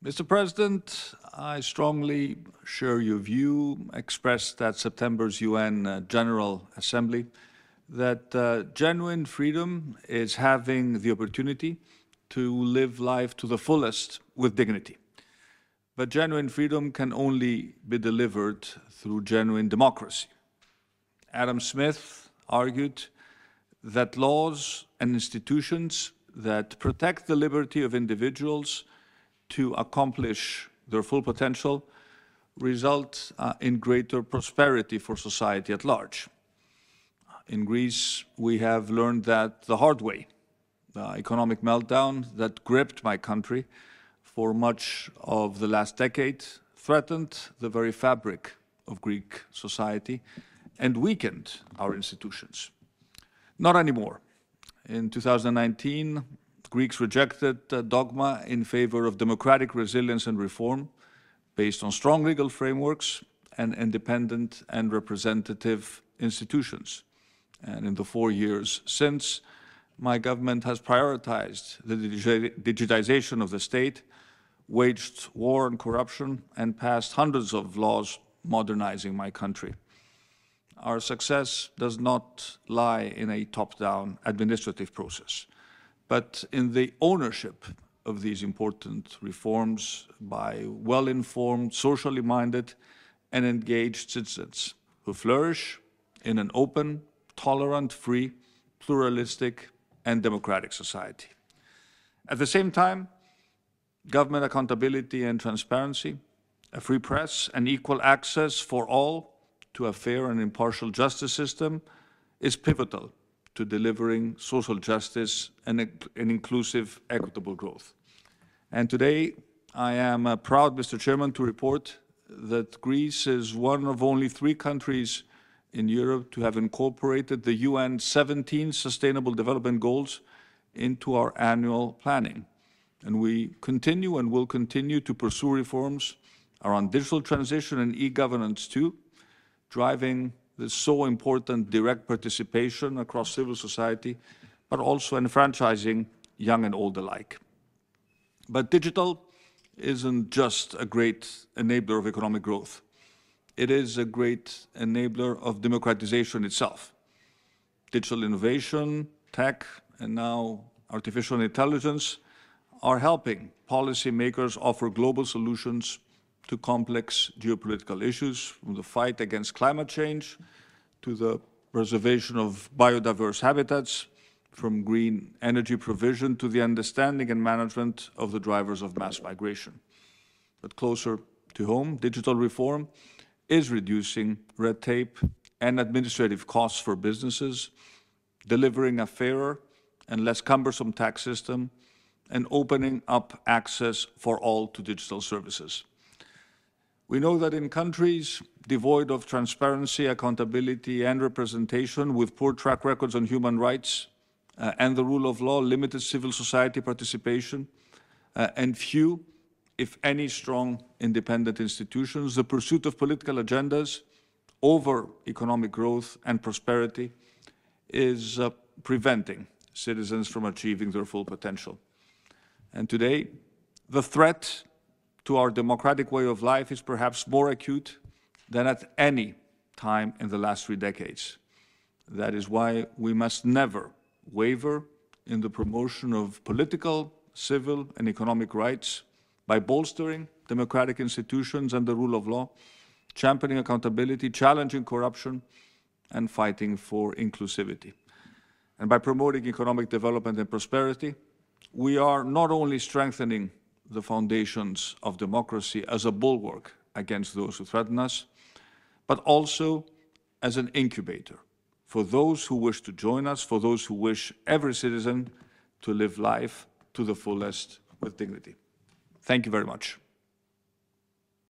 Mr. President, I strongly share your view expressed at September's UN General Assembly that genuine freedom is having the opportunity to live life to the fullest with dignity. But genuine freedom can only be delivered through genuine democracy. Adam Smith argued that laws and institutions that protect the liberty of individuals to accomplish their full potential result in greater prosperity for society at large. In Greece, we have learned that the hard way. The economic meltdown that gripped my country for much of the last decade threatened the very fabric of Greek society and weakened our institutions. Not anymore. In 2019, Greeks rejected dogma in favor of democratic resilience and reform based on strong legal frameworks and independent and representative institutions. And in the 4 years since, my government has prioritized the digitization of the state, waged war on corruption, and passed hundreds of laws modernizing my country. Our success does not lie in a top-down administrative process, but in the ownership of these important reforms by well-informed, socially minded, and engaged citizens who flourish in an open, tolerant, free, pluralistic, and democratic society. At the same time, government accountability and transparency, a free press, and equal access for all to a fair and impartial justice system is pivotal to delivering social justice and inclusive, equitable growth. And today, I am proud, Mr. Chairman, to report that Greece is one of only 3 countries in Europe to have incorporated the UN 17 Sustainable Development Goals into our annual planning. And we continue and will continue to pursue reforms around digital transition and e-governance too, driving the so important direct participation across civil society, but also enfranchising young and old alike. But digital isn't just a great enabler of economic growth. It is a great enabler of democratization itself. Digital innovation, tech, and now artificial intelligence are helping policymakers offer global solutions to complex geopolitical issues, from the fight against climate change to the preservation of biodiverse habitats, from green energy provision to the understanding and management of the drivers of mass migration. But closer to home, digital reform is reducing red tape and administrative costs for businesses, delivering a fairer and less cumbersome tax system, and opening up access for all to digital services. We know that in countries devoid of transparency, accountability, and representation, with poor track records on human rights and the rule of law, limited civil society participation, and few, if any, strong independent institutions, the pursuit of political agendas over economic growth and prosperity is preventing citizens from achieving their full potential. And today, the threat to our democratic way of life is perhaps more acute than at any time in the last 3 decades. That is why we must never waver in the promotion of political, civil, and economic rights by bolstering democratic institutions and the rule of law, championing accountability, challenging corruption, and fighting for inclusivity. And by promoting economic development and prosperity, we are not only strengthening the foundations of democracy as a bulwark against those who threaten us, but also as an incubator for those who wish to join us, for those who wish every citizen to live life to the fullest with dignity. Thank you very much.